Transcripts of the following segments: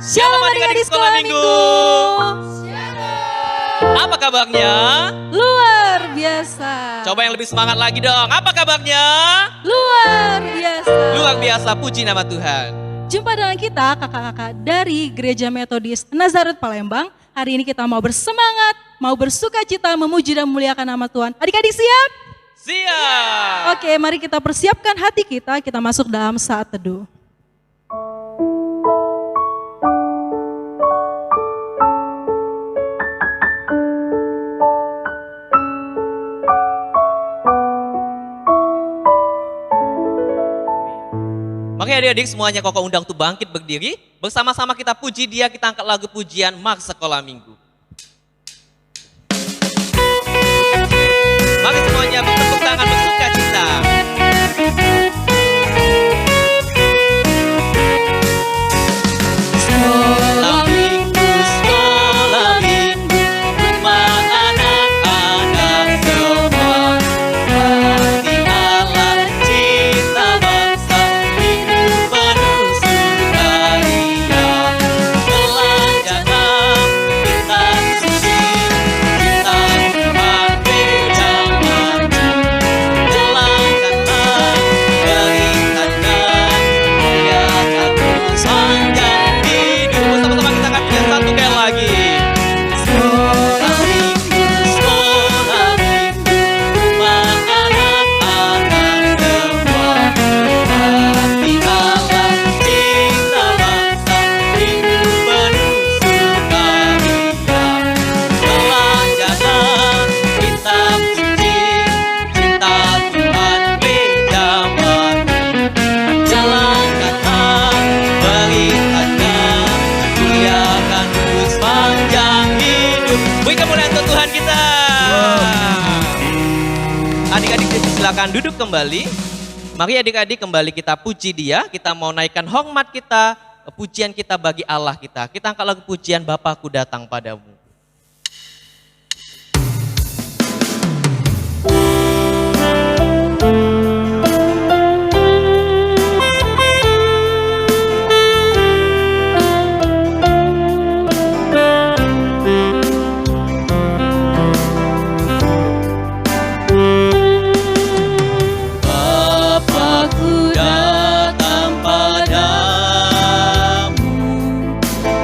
Shalom adik-adik sekolah minggu. Apa kabarnya? Luar biasa. Coba yang lebih semangat lagi dong. Apa kabarnya? Luar biasa. Luar biasa, puji nama Tuhan. Jumpa dengan kita kakak-kakak dari Gereja Metodis Nazaret Palembang. Hari ini kita mau bersemangat, mau bersuka cita, memuji dan memuliakan nama Tuhan. Adik-adik siap? Siap. Oke, mari kita persiapkan hati kita masuk dalam saat teduh. Makanya adik-adik semuanya Koko undang untuk bangkit berdiri. Bersama-sama kita puji Dia, kita angkat lagu pujian Mark Sekolah Minggu. Mari semuanya bertepuk tangan bersuka cita. Sekolah minggu, rumah anak-anak semua. Hati Allah cinta bangsa, hidup penuh sukaria. Telanjang kita suci, cinta Tuhan beda maju. Jalankanlah berikannya, muliakan terus panjang hidup. Bersama-sama kita akan punya satu kali lagi. Sekolah minggu, rumah anak-anak semua. Hati Allah cinta bangsa, hidup penuh sukaria. Telanjanglah kita suci, cinta Tuhan beda mati. Jalankanlah berikannya, muliakan terus panjang hidup. Beri kemuliaan untuk Tuhan kita. Adik-adik silakan duduk kembali. Mari adik-adik kembali kita puji Dia. Kita mau naikkan hormat kita, pujian kita bagi Allah kita. Kita angkat lagu pujian Bapakku datang padamu. Bapakku datang padamu,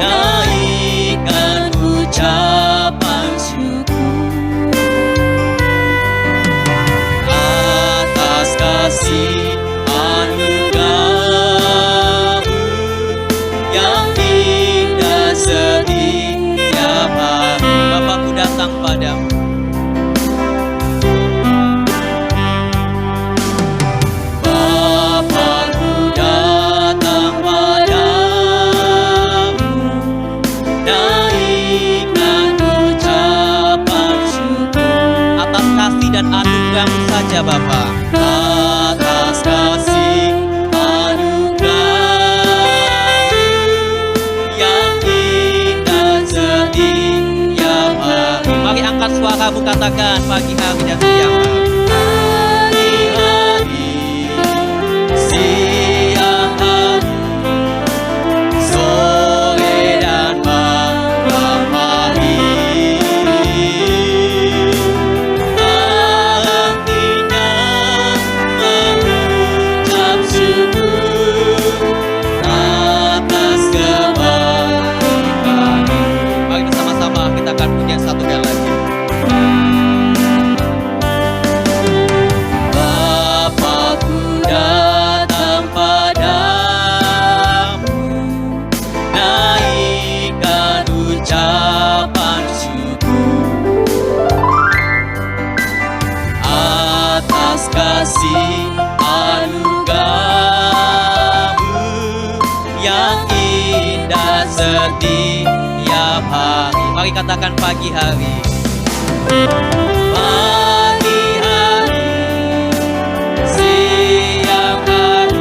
naikkan ucapan syukur atas kasih anugerah-Mu yang indah setiap hari. Bapakku datang padamu. Bapakku datang padamu, naikkan ucapan syukur atas kasih dan anugerah-Mu saja Bapa. Atas kasih anugerah-Mu yang indah setiap hari. Mari angkat suaramu katakan pagi hari dan siang hari. Pagi hari, siang hari, sore dan malam hari. Artinya mengucap syukur atas kebaikan. Mari bersama-sama kita akan punya satu kali lagi. Bapakku datang padamu, naikkan ucapan syukur atas kasih anugerah-Mu yang indah setiap hari. Mari katakan pagi hari. Pagi hari, siang hari,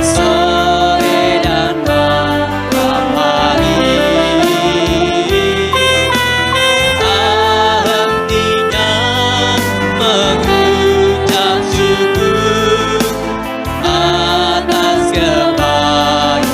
sore dan malam hari. Artinya mengucap syukur atas kebaikan.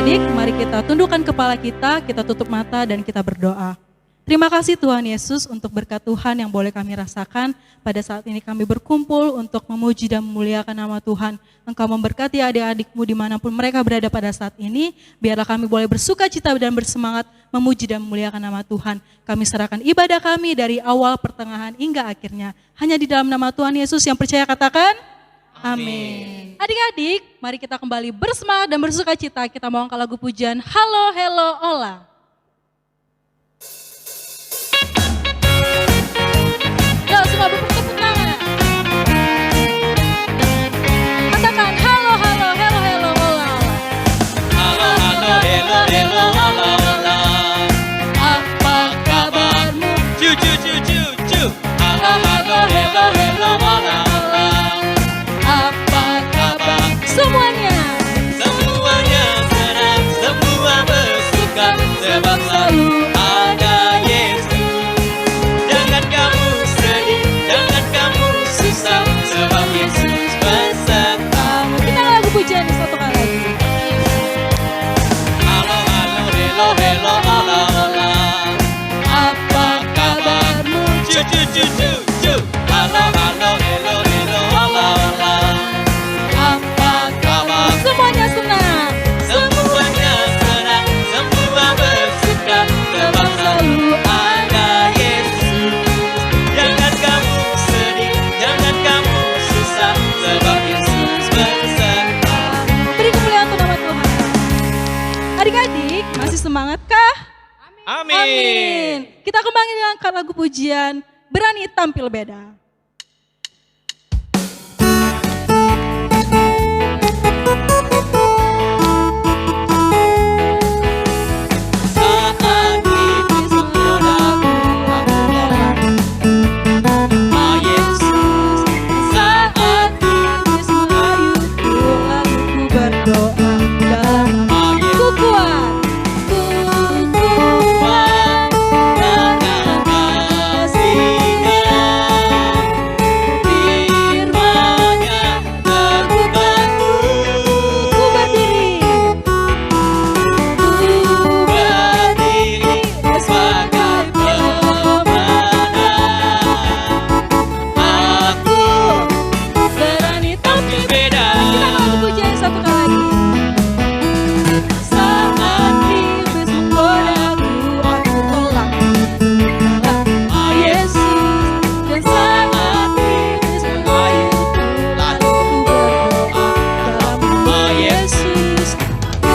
Adik-adik, mari kita tundukkan kepala kita tutup mata dan kita berdoa. Terima kasih Tuhan Yesus untuk berkat Tuhan yang boleh kami rasakan. Pada saat ini kami berkumpul untuk memuji dan memuliakan nama Tuhan. Engkau memberkati adik-adikmu dimanapun mereka berada pada saat ini. Biarlah kami boleh bersuka cita dan bersemangat memuji dan memuliakan nama Tuhan. Kami serahkan ibadah kami dari awal, pertengahan hingga akhirnya. Hanya di dalam nama Tuhan Yesus yang percaya katakan, amin. Adik-adik, mari kita kembali bersemangat dan bersuka cita. Kita mau angkat lagu pujian Halo, Hello, Ola. Yuk semua bertepuk tangan. Katakan halo, halo, hello, hello, ola. Halo, halo, hello, hello, hola, hola. Apa kabarmu? Cu, cu, cu, cu, cu. Halo, halo, hello, hello, hola, hola. Apa kabar? Semuanya. Semuanya senang, semua bersuka, sebab selalu ada Yesus. Jangan kamu sedih, jangan kamu susah, sebab Yesus besertamu. Kita lagu pujian satu kali lagi. Halo, halo, hello, hello, hola, hola. Apa kabarmu? Cu, cu, cu, cu, cu. Halo, halo, hello, hello, hola, hola. Apa Kabar Semuanya senang. semuanya senang, semua bersuka, sebab selalu ada Yesus. Jangan kamu sedih, jangan kamu susah, sebab Yesus besertamu. Beri kemuliaan untuk nama Tuhan. Adik-adik, masih semangatkah? Amin. Kita kembali dengan lagu pujian Berani Tampil Beda. Saat iblis menggodaku, aku dalam nama Yesus. Saat iblis mengayuhku, lalu ku berdoa dalam Nama Yesus. ku kuat, ku kuat Dengan kasih-Nya, firman-Nya teguhkanku. ku berdiri, Ku berdiri sebagai pemenang. Aku berani tampil. beda. Kita lagu pujian satu kali lagi. Saat iblis menggodaku, aku tolak Nama Yesus. Dan saat iblis mengayuhku, lalu ku berdoa dalam nama Yesus. Ku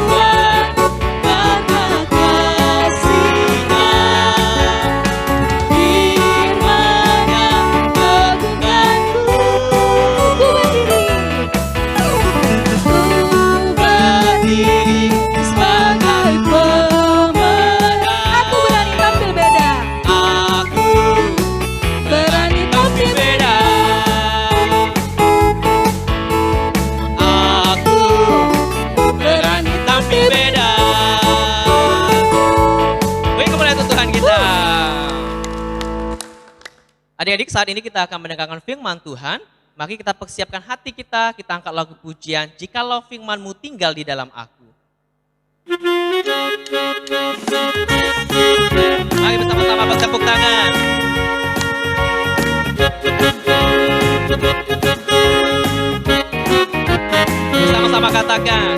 kuat karena kasih-Nya, firman-Nya teguhkanku. ku berdiri, Ku berdiri sebagai pemenang. aku berani tampil beda. Aku Berani tampil beda. Aku berani tampil beda. Beri kemuliaan untuk Tuhan kita. Adik-adik, saat ini kita akan mendengarkan firman Tuhan. Mari kita persiapkan hati kita angkat lagu pujian, Jikalau firman-Mu tinggal di dalam aku. Mari bersama-sama bertepuk tangan. Sama-sama katakan.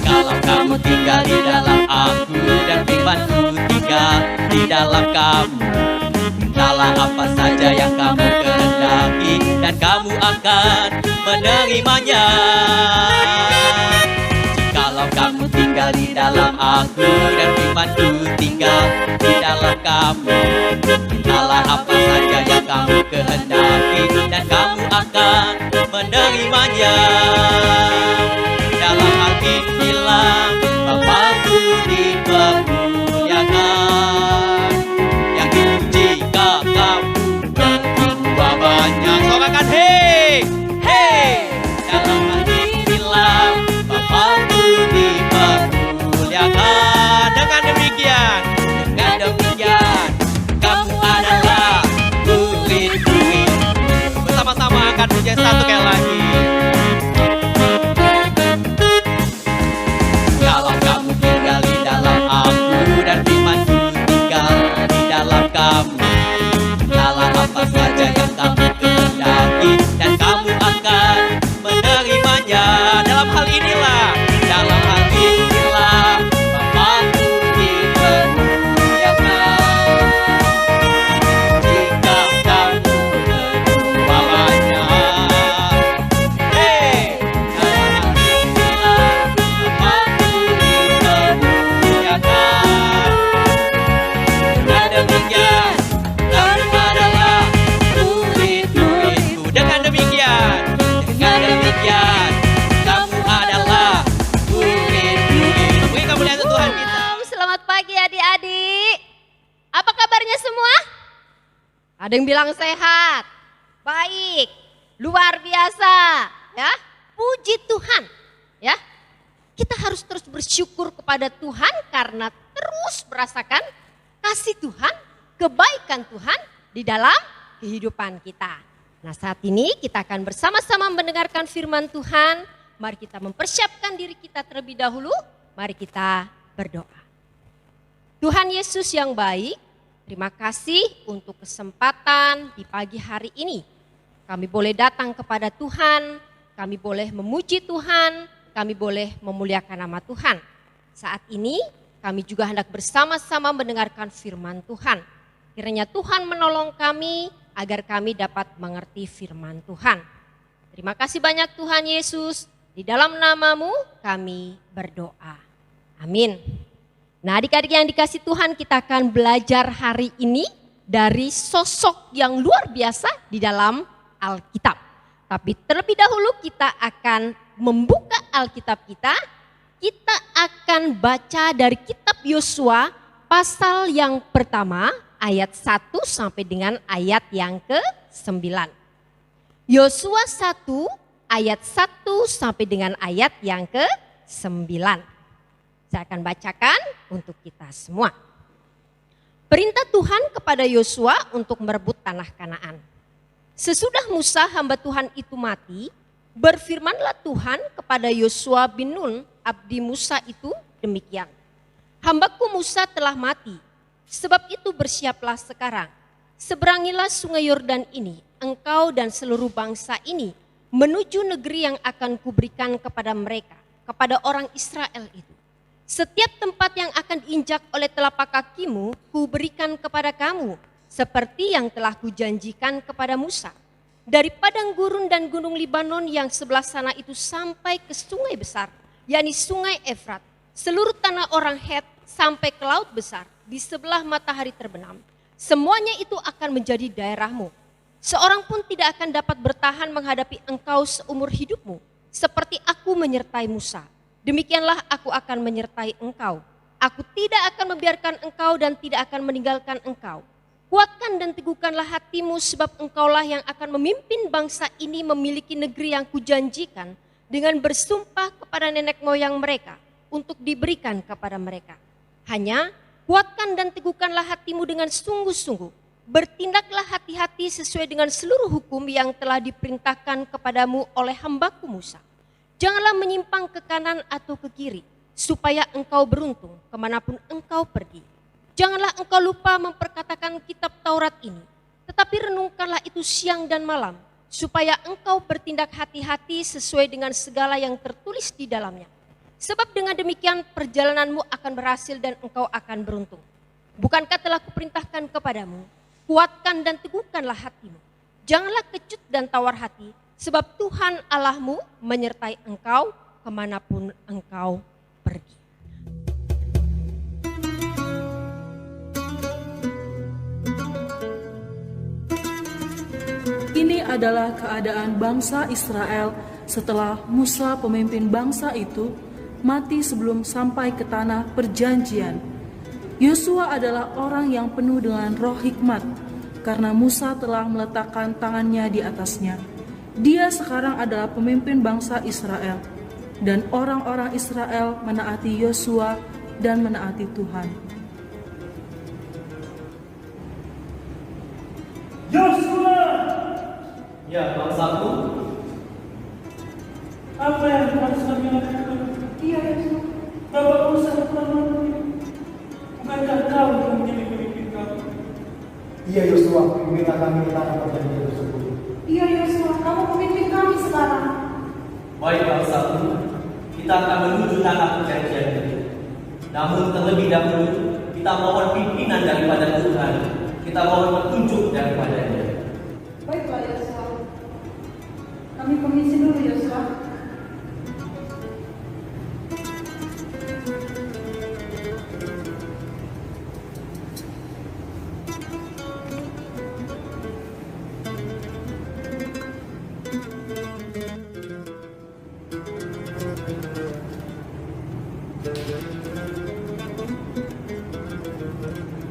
Kalau kamu tinggal di dalam aku dan firman-Ku tinggal di dalam kamu, mintalah apa saja yang kamu kehendaki dan kamu akan menerimanya. Jikalau kamu tinggal di dalam aku dan firman-Ku tinggal di dalam kamu, mintalah apa saja yang kamu kehendaki dan kamu akan menerimanya. Dalam hati bilang, Bapakku dipermuliakan, yang dipuji kakakmu berbuah banyak. Sorakan hei, hei. Dalam hati bilang, Bapakku dipermuliakan. Dengan demikian, kamu adalah murid-murid. Bersama-sama angkat pujian satu kali lagi. inilah dalam hati inilah Bapakku dimuliakan. Jika kamu berdoanya, dalam hati inilah Bapakku dimuliakan. Dengan demikian kamu adalah murid-muridku. Dengan demikian kamu adalah murid-murid. Mungkin kamu lihat Tuhan kita. Selamat pagi adik-adik. Apa kabarnya semua? Ada yang bilang sehat, baik, luar biasa, ya. Puji Tuhan, ya. Kita harus terus bersyukur kepada Tuhan karena terus merasakan kasih Tuhan, kebaikan Tuhan di dalam kehidupan kita. Nah, saat ini kita akan bersama-sama mendengarkan firman Tuhan. Mari kita mempersiapkan diri kita terlebih dahulu. Mari kita berdoa. Tuhan Yesus yang baik, terima kasih untuk kesempatan di pagi hari ini. Kami boleh datang kepada Tuhan, kami boleh memuji Tuhan, kami boleh memuliakan nama Tuhan. Saat ini kami juga hendak bersama-sama mendengarkan firman Tuhan. Kiranya Tuhan menolong kami agar kami dapat mengerti firman Tuhan. Terima kasih banyak Tuhan Yesus, di dalam nama-Mu kami berdoa. Amin. Nah, adik-adik yang dikasih Tuhan, kita akan belajar hari ini dari sosok yang luar biasa di dalam Alkitab. Tapi terlebih dahulu kita akan membuka Alkitab kita. Kita akan baca dari kitab Yosua pasal yang pertama ayat 1 sampai dengan ayat yang ke-9. Yosua 1 ayat 1 sampai dengan ayat yang ke-9. Saya akan bacakan untuk kita semua. Perintah Tuhan kepada Yosua untuk merebut tanah Kanaan. Sesudah Musa hamba Tuhan itu mati, berfirmanlah Tuhan kepada Yosua bin Nun, abdi Musa itu demikian. Hambaku Musa telah mati, sebab itu bersiaplah sekarang. Seberangilah sungai Yordan ini, engkau dan seluruh bangsa ini, menuju negeri yang akan kuberikan kepada mereka, kepada orang Israel itu. Setiap tempat yang akan diinjak oleh telapak kakimu, kuberikan kepada kamu, seperti yang telah kujanjikan kepada Musa. Dari padang gurun dan gunung Libanon yang sebelah sana itu sampai ke sungai besar, yakni sungai Efrat, seluruh tanah orang Het sampai ke laut besar, di sebelah matahari terbenam. Semuanya itu akan menjadi daerahmu. Seorang pun tidak akan dapat bertahan menghadapi engkau seumur hidupmu. Seperti aku menyertai Musa, demikianlah aku akan menyertai engkau. Aku tidak akan membiarkan engkau dan tidak akan meninggalkan engkau. Kuatkan dan teguhkanlah hatimu, sebab engkaulah yang akan memimpin bangsa ini memiliki negeri yang kujanjikan dengan bersumpah kepada nenek moyang mereka untuk diberikan kepada mereka. Hanya kuatkan dan teguhkanlah hatimu dengan sungguh-sungguh. Bertindaklah hati-hati sesuai dengan seluruh hukum yang telah diperintahkan kepadamu oleh hambaku Musa. Janganlah menyimpang ke kanan atau ke kiri, supaya engkau beruntung kemanapun engkau pergi. Janganlah engkau lupa memperkatakan kitab Taurat ini, tetapi renungkanlah itu siang dan malam, supaya engkau bertindak hati-hati sesuai dengan segala yang tertulis di dalamnya. Sebab dengan demikian perjalananmu akan berhasil dan engkau akan beruntung. Bukankah telah kuperintahkan kepadamu, kuatkan dan teguhkanlah hatimu. Janganlah kecut dan tawar hati, sebab Tuhan Allahmu menyertai engkau kemanapun engkau pergi. Ini adalah keadaan bangsa Israel setelah Musa pemimpin bangsa itu mati sebelum sampai ke tanah perjanjian. Yosua adalah orang yang penuh dengan roh hikmat karena Musa telah meletakkan tangannya di atasnya. Dia sekarang adalah pemimpin bangsa Israel dan orang-orang Israel menaati Yosua dan menaati Tuhan. Yosua, Ya, bangsaku. apa yang harus kami lakukan? Iya, Yosua. Bapak Musa telah mati. Bukankah kau yang menjadi pemimpin kami? Iya, Yosua, meminta kami ke tanah perjanjian tersebut. Iya, Yosua, kamu pemimpin kami sekarang. Baik, bangsaku. kita akan menuju tanah perjanjian itu. Namun terlebih dahulu, kita mohon pimpinan daripada Tuhan. Kita mohon petunjuk daripadanya. Baiklah Yosua, kami permisi dulu Yosua.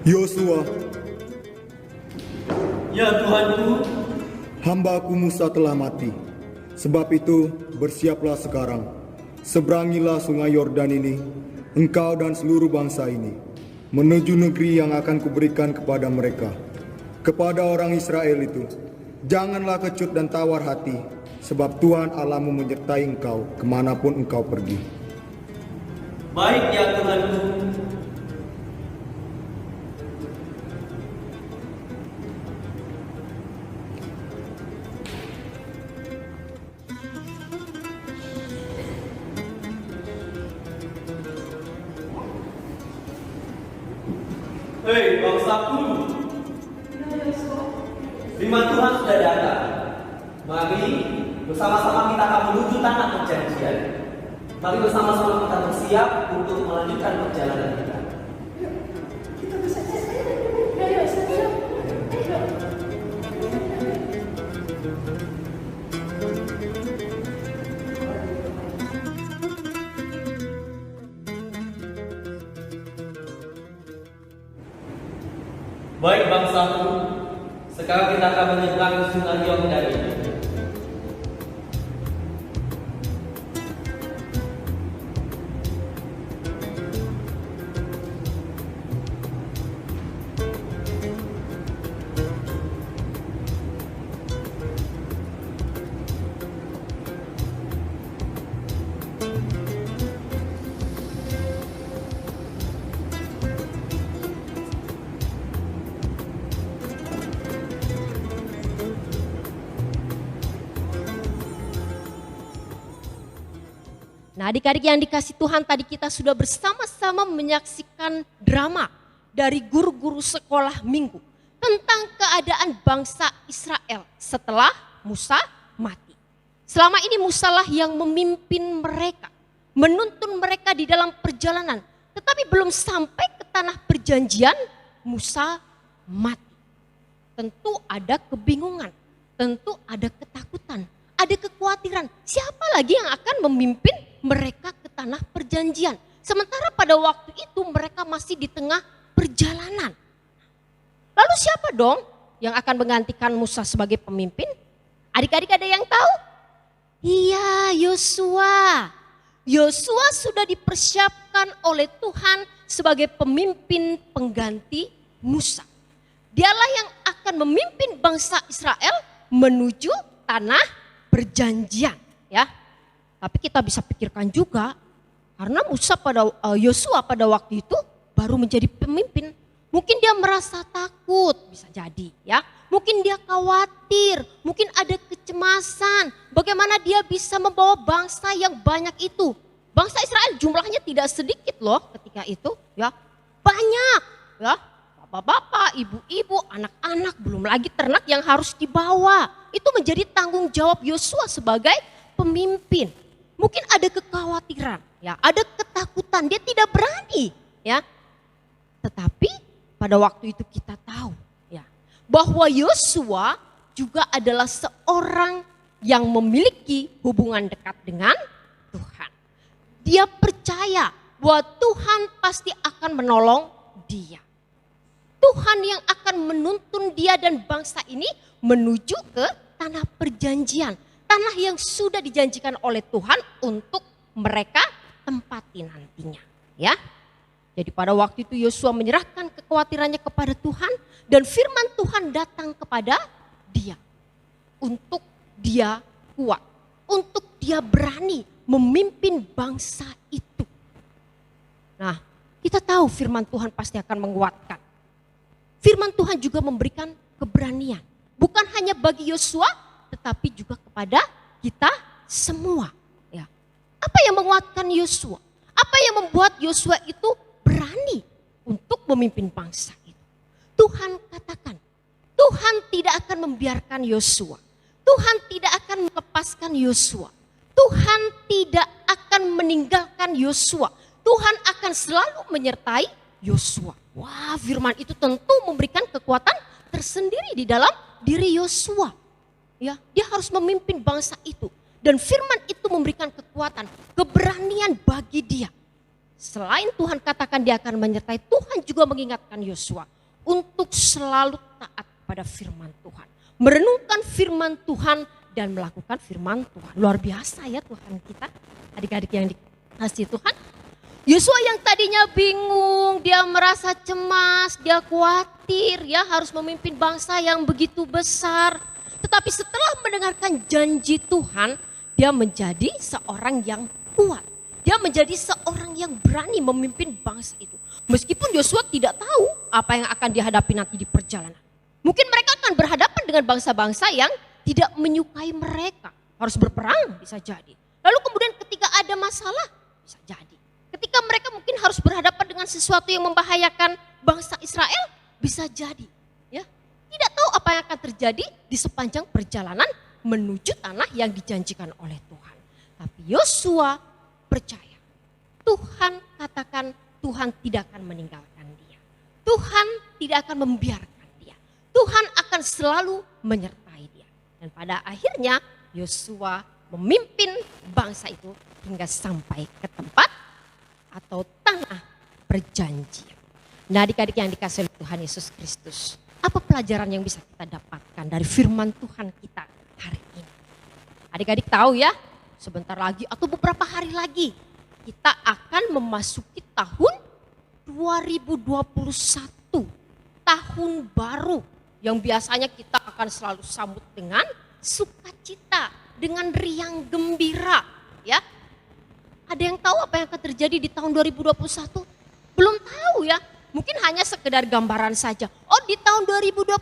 Yosua, Ya Tuhanku, hamba-Ku Musa telah mati. Sebab itu, bersiaplah sekarang. Seberangilah sungai Yordan ini, engkau dan seluruh bangsa ini, menuju negeri yang akan kuberikan kepada mereka. Kepada orang Israel itu, janganlah kecut dan tawar hati, sebab Tuhan Allahmu menyertai engkau kemanapun engkau pergi. baik ya Tuhanku. Hei bangsaku, firman Tuhan sudah datang. Mari bersama-sama kita akan menuju tanah perjanjian. Mari bersama-sama kita bersiap untuk melanjutkan perjalanan kita. Baik bangsaku, sekarang kita akan menyeberang sungai Yordan ini. Nah adik-adik yang dikasih Tuhan, tadi kita sudah bersama-sama menyaksikan drama dari guru-guru sekolah minggu tentang keadaan bangsa Israel setelah Musa mati. Selama ini Musa lah yang memimpin mereka, menuntun mereka di dalam perjalanan. Tetapi belum sampai ke tanah perjanjian, Musa mati. Tentu ada kebingungan, tentu ada ketakutan, ada kekhawatiran. Siapa lagi yang akan memimpin mereka ke tanah perjanjian? Sementara pada waktu itu mereka masih di tengah perjalanan. Lalu siapa dong yang akan menggantikan Musa sebagai pemimpin? Adik-adik ada yang tahu? Iya, Yosua. Yosua sudah dipersiapkan oleh Tuhan sebagai pemimpin pengganti Musa. Dialah yang akan memimpin bangsa Israel menuju tanah perjanjian, ya. Tapi kita bisa pikirkan juga, karena Yosua pada waktu itu baru menjadi pemimpin. Mungkin dia merasa takut, bisa jadi ya. Mungkin dia khawatir, mungkin ada kecemasan. Bagaimana dia bisa membawa bangsa yang banyak itu. Bangsa Israel jumlahnya tidak sedikit loh ketika itu, ya. Banyak, ya. Bapak-bapak, ibu-ibu, anak-anak, belum lagi ternak yang harus dibawa. Itu menjadi tanggung jawab Yosua sebagai pemimpin. Mungkin ada kekhawatiran, ya, ada ketakutan, dia tidak berani, ya. Tetapi pada waktu itu kita tahu, ya, bahwa Yosua juga adalah seorang yang memiliki hubungan dekat dengan Tuhan. Dia percaya bahwa Tuhan pasti akan menolong dia. Tuhan yang akan menuntun dia dan bangsa ini menuju ke tanah perjanjian. Tanah yang sudah dijanjikan oleh Tuhan untuk mereka tempati nantinya. Ya. Jadi pada waktu itu Yosua menyerahkan kekhawatirannya kepada Tuhan. Dan firman Tuhan datang kepada dia. Untuk dia kuat. Untuk dia berani memimpin bangsa itu. Nah, kita tahu firman Tuhan pasti akan menguatkan. Firman Tuhan juga memberikan keberanian. Bukan hanya bagi Yosua, tetapi juga kepada kita semua. Ya. Apa yang menguatkan Yosua? Apa yang membuat Yosua itu berani untuk memimpin bangsa itu? Tuhan katakan, Tuhan tidak akan membiarkan Yosua. Tuhan tidak akan melepaskan Yosua. Tuhan tidak akan meninggalkan Yosua. Tuhan akan selalu menyertai Yosua. Wah, firman itu tentu memberikan kekuatan tersendiri di dalam diri Yosua. Ya, dia harus memimpin bangsa itu. Dan firman itu memberikan kekuatan, keberanian bagi dia. Selain Tuhan katakan dia akan menyertai, Tuhan juga mengingatkan Yosua untuk selalu taat pada firman Tuhan. Merenungkan firman Tuhan dan melakukan firman Tuhan. Luar biasa ya Tuhan kita, adik-adik yang dikasihi Tuhan. Yosua yang tadinya bingung, dia merasa cemas, dia khawatir ya harus memimpin bangsa yang begitu besar. Tetapi setelah mendengarkan janji Tuhan, dia menjadi seorang yang kuat. Dia menjadi seorang yang berani memimpin bangsa itu. Meskipun Yosua tidak tahu apa yang akan dihadapi nanti di perjalanan. Mungkin mereka akan berhadapan dengan bangsa-bangsa yang tidak menyukai mereka. Harus berperang bisa jadi. Lalu kemudian ketika ada masalah bisa jadi. Ketika mereka mungkin harus berhadapan dengan sesuatu yang membahayakan bangsa Israel bisa jadi. Ya, tidak tahu apa yang akan terjadi di sepanjang perjalanan menuju tanah yang dijanjikan oleh Tuhan. Tapi Yosua percaya. Tuhan katakan Tuhan tidak akan meninggalkan dia. Tuhan tidak akan membiarkan dia. Tuhan akan selalu menyertai dia. Dan pada akhirnya Yosua memimpin bangsa itu hingga sampai ke tempat atau tanah perjanjian. Nah, adik-adik yang dikasihi oleh Tuhan Yesus Kristus, apa pelajaran yang bisa kita dapatkan dari firman Tuhan kita hari ini? Adik-adik tahu ya, sebentar lagi atau beberapa hari lagi kita akan memasuki tahun 2021. Tahun baru yang biasanya kita akan selalu sambut dengan sukacita, dengan riang gembira, ya. Ada yang tahu apa yang akan terjadi di tahun 2021? Belum tahu ya. Mungkin hanya sekedar gambaran saja. Oh, di tahun 2021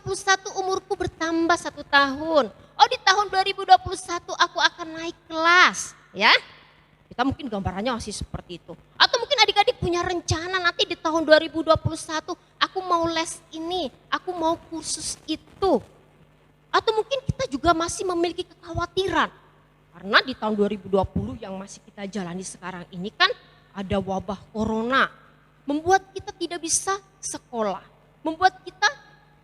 umurku bertambah 1 tahun. Oh, di tahun 2021 aku akan naik kelas, ya. Kita mungkin gambarannya masih seperti itu. Atau mungkin adik-adik punya rencana nanti di tahun 2021, aku mau les ini, aku mau kursus itu. Atau mungkin kita juga masih memiliki kekhawatiran. Karena di tahun 2020 yang masih kita jalani sekarang ini kan ada wabah corona. Membuat kita tidak bisa sekolah. Membuat kita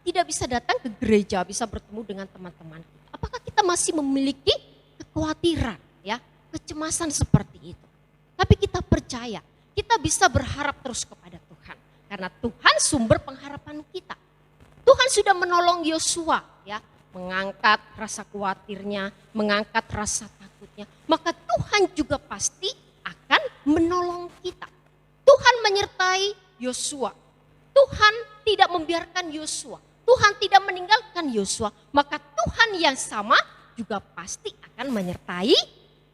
tidak bisa datang ke gereja, bisa bertemu dengan teman-teman kita. Apakah kita masih memiliki kekhawatiran, ya, kecemasan seperti itu? Tapi kita percaya, kita bisa berharap terus kepada Tuhan. Karena Tuhan sumber pengharapan kita. Tuhan sudah menolong Yosua, ya, mengangkat rasa khawatirnya, mengangkat rasa takutnya. Maka Tuhan juga pasti akan menolong kita. Tuhan menyertai Yosua. Tuhan tidak membiarkan Yosua. Tuhan tidak meninggalkan Yosua. Maka Tuhan yang sama juga pasti akan menyertai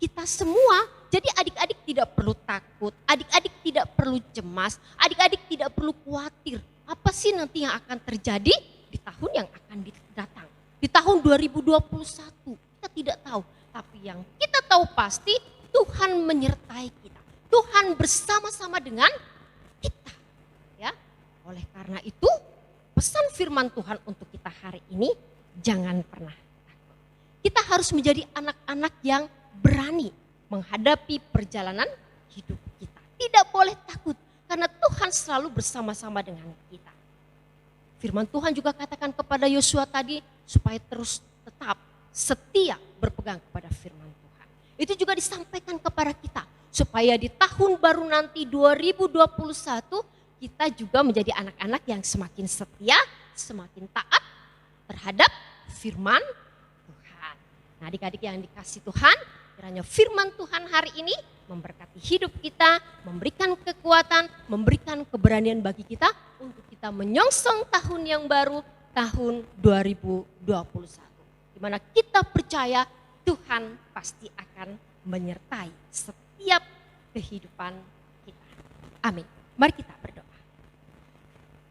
kita semua. Jadi adik-adik tidak perlu takut. Adik-adik tidak perlu cemas. Adik-adik tidak perlu khawatir. Apa sih nanti yang akan terjadi di tahun yang akan datang? Di tahun 2021 kita tidak tahu. Tapi yang kita tahu pasti Tuhan menyertai kita. Tuhan bersama-sama dengan kita, ya. Oleh karena itu, pesan firman Tuhan untuk kita hari ini, jangan pernah takut. Kita harus menjadi anak-anak yang berani menghadapi perjalanan hidup kita. Tidak boleh takut, karena Tuhan selalu bersama-sama dengan kita. Firman Tuhan juga katakan kepada Yosua tadi, supaya terus tetap setia berpegang kepada firman Tuhan. Itu juga disampaikan kepada kita. Supaya di tahun baru nanti 2021 kita juga menjadi anak-anak yang semakin setia, semakin taat terhadap firman Tuhan. Nah, adik-adik yang dikasihi Tuhan, kiranya firman Tuhan hari ini memberkati hidup kita, memberikan kekuatan, memberikan keberanian bagi kita untuk kita menyongsong tahun yang baru, tahun 2021. Di mana kita percaya Tuhan pasti akan menyertai setiap kehidupan kita. Amin. Mari kita berdoa.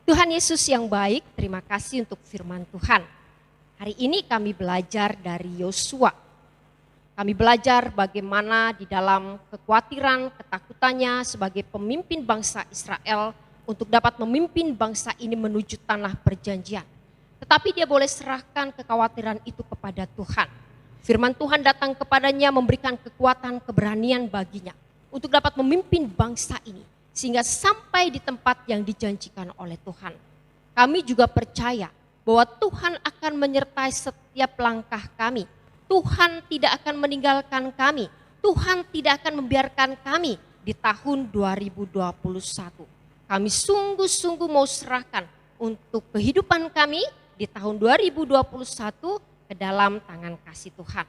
Tuhan Yesus yang baik, terima kasih untuk firman Tuhan. Hari ini kami belajar dari Yosua. Kami belajar bagaimana di dalam kekhawatiran, ketakutannya sebagai pemimpin bangsa Israel untuk dapat memimpin bangsa ini menuju tanah perjanjian. Tetapi dia boleh serahkan kekhawatiran itu kepada Tuhan. Firman Tuhan datang kepadanya memberikan kekuatan, keberanian baginya untuk dapat memimpin bangsa ini sehingga sampai di tempat yang dijanjikan oleh Tuhan. Kami juga percaya bahwa Tuhan akan menyertai setiap langkah kami. Tuhan tidak akan meninggalkan kami. Tuhan tidak akan membiarkan kami di tahun 2021. Kami sungguh-sungguh mau serahkan untuk kehidupan kami di tahun 2021 ke dalam tangan kasih Tuhan.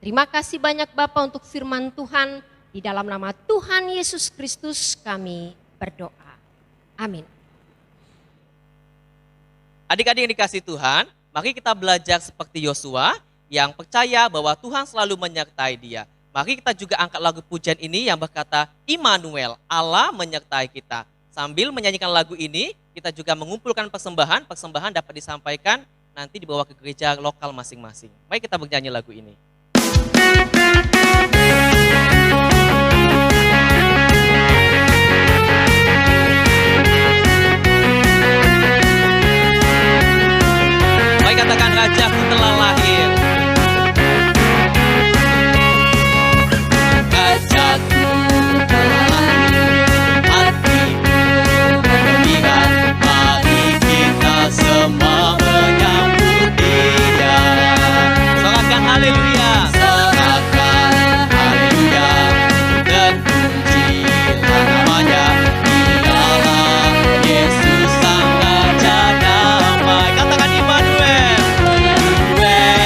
Terima kasih banyak Bapak untuk firman Tuhan. Di dalam nama Tuhan Yesus Kristus kami berdoa. Amin. Adik-adik yang dikasih Tuhan, mari kita belajar seperti Yosua yang percaya bahwa Tuhan selalu menyertai dia. Mari kita juga angkat lagu pujian ini yang berkata, Immanuel, Allah menyertai kita. Sambil menyanyikan lagu ini, kita juga mengumpulkan persembahan. Persembahan dapat disampaikan nanti dibawa ke gereja lokal masing-masing. Mari kita bernyanyi lagu ini. Mari katakan, Rajaku telah lahir. Rajaku telah lahir, hatiku bergembira. Mari kita semua menyambut dia. Sorakan haleluya. Sorakan haleluya. Dan pujilah namanya. Dialah Yesus Sang Raja Damai. Katakan Immanuel. Immanuel,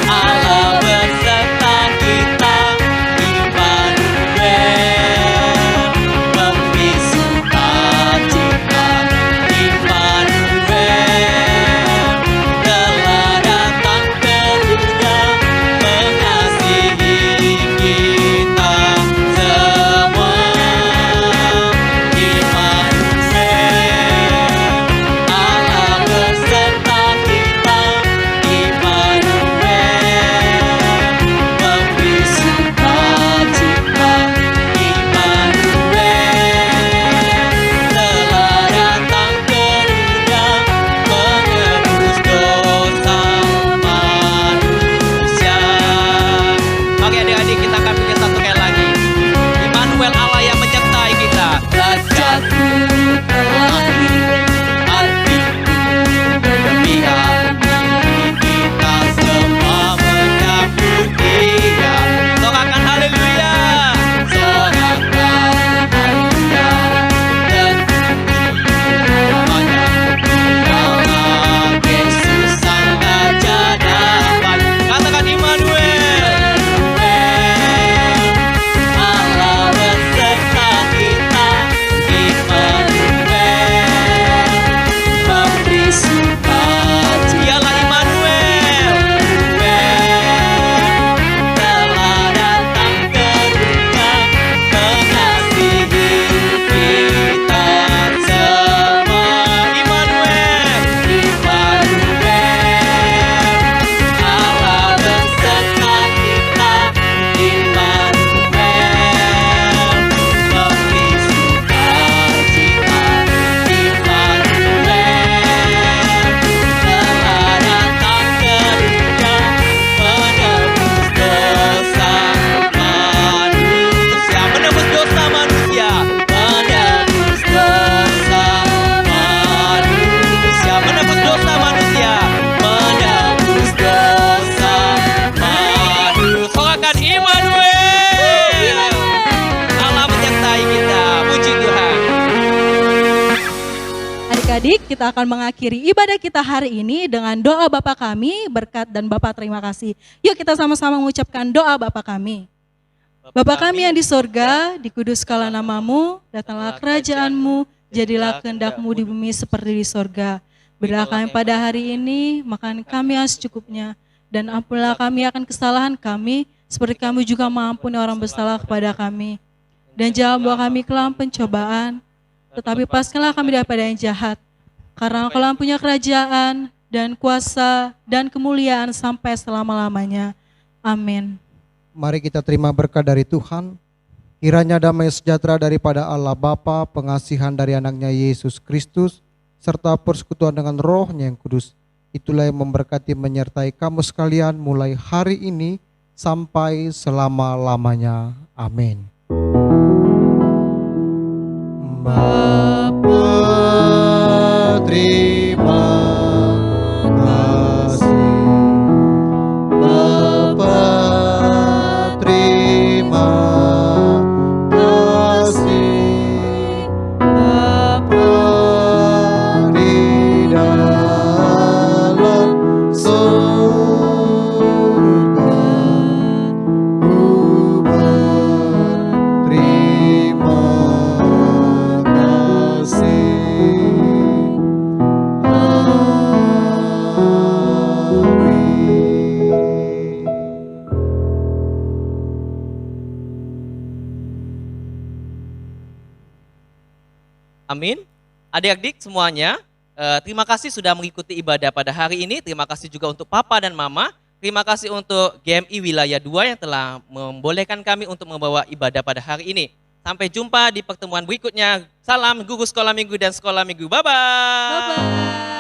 Allah beserta kita. Immanuel, memberi sukacita. Immanuel, telah datang ke dunia mengasihi kita semua. Immanuel, Allah beserta kita. Immanuel, memberi sukacita. Immanuel, telah datang ke dunia menebus dosa manusia. Oke adik-adik, kita akan punya satu kali lagi. Immanuel, Allah yang menyertai kita. Rajaku telah lahir, hatiku bergembira. Kita semua menyambut dia. Sorakan haleluya. Sorakan haleluya. Dan pujilah namanya. Dialah Yesus Sang Raja Damai. Katakan Immanuel. Allah beserta kita. Immanuel, memberi sukacita. Dialah Immanuel. Telah datang ke dunia mengasihi kita semua. Immanuel, Immanuel, Allah beserta kita. Immanuel, memberi sukacita. Immanuel, telah datang ke dunia menebus dosa manusia. Menebus dosa manusia. Menebus dosa manusia. Menebus dosa manusia. Menebus dosa manusia. Sorakan Immanuel. Allah menyertai kita. Puji Tuhan. Adik-adik, kita akan mengakhiri ibadah kita hari ini dengan doa Bapa kami, berkat dan Bapa terima kasih. Yuk kita sama-sama mengucapkan doa Bapa kami. Bapa kami yang di sorga, dikuduskanlah namamu, datanglah kerajaanmu, jadilah kehendakmu di bumi seperti di sorga. Berilah kami pada hari ini, makan kami yang secukupnya, dan ampunilah kami akan kesalahan kami, seperti kami juga mengampuni orang bersalah kepada kami. Dan jangan bawa kami ke dalam pencobaan, tetapi lepaskanlah kami daripada yang jahat. Karena Engkau punya kerajaan dan kuasa dan kemuliaan sampai selama-lamanya. Amin. Mari kita terima berkat dari Tuhan. Kiranya damai sejahtera daripada Allah Bapa, pengasihan dari anaknya Yesus Kristus, serta persekutuan dengan Roh-Nya yang kudus, itulah yang memberkati menyertai kamu sekalian mulai hari ini sampai selama-lamanya. Amin. Bapa, terima kasih. Bapa, terima kasih. Bapa di dalam surga, ku berterima kasih. Amin. Adik-adik semuanya, terima kasih sudah mengikuti ibadah pada hari ini. Terima kasih juga untuk Papa dan Mama. Terima kasih untuk GMI Wilayah 2 yang telah membolehkan kami untuk membawa ibadah pada hari ini. Sampai jumpa di pertemuan berikutnya. Salam Guru Sekolah Minggu dan Sekolah Minggu. Bye-bye. Bye-bye.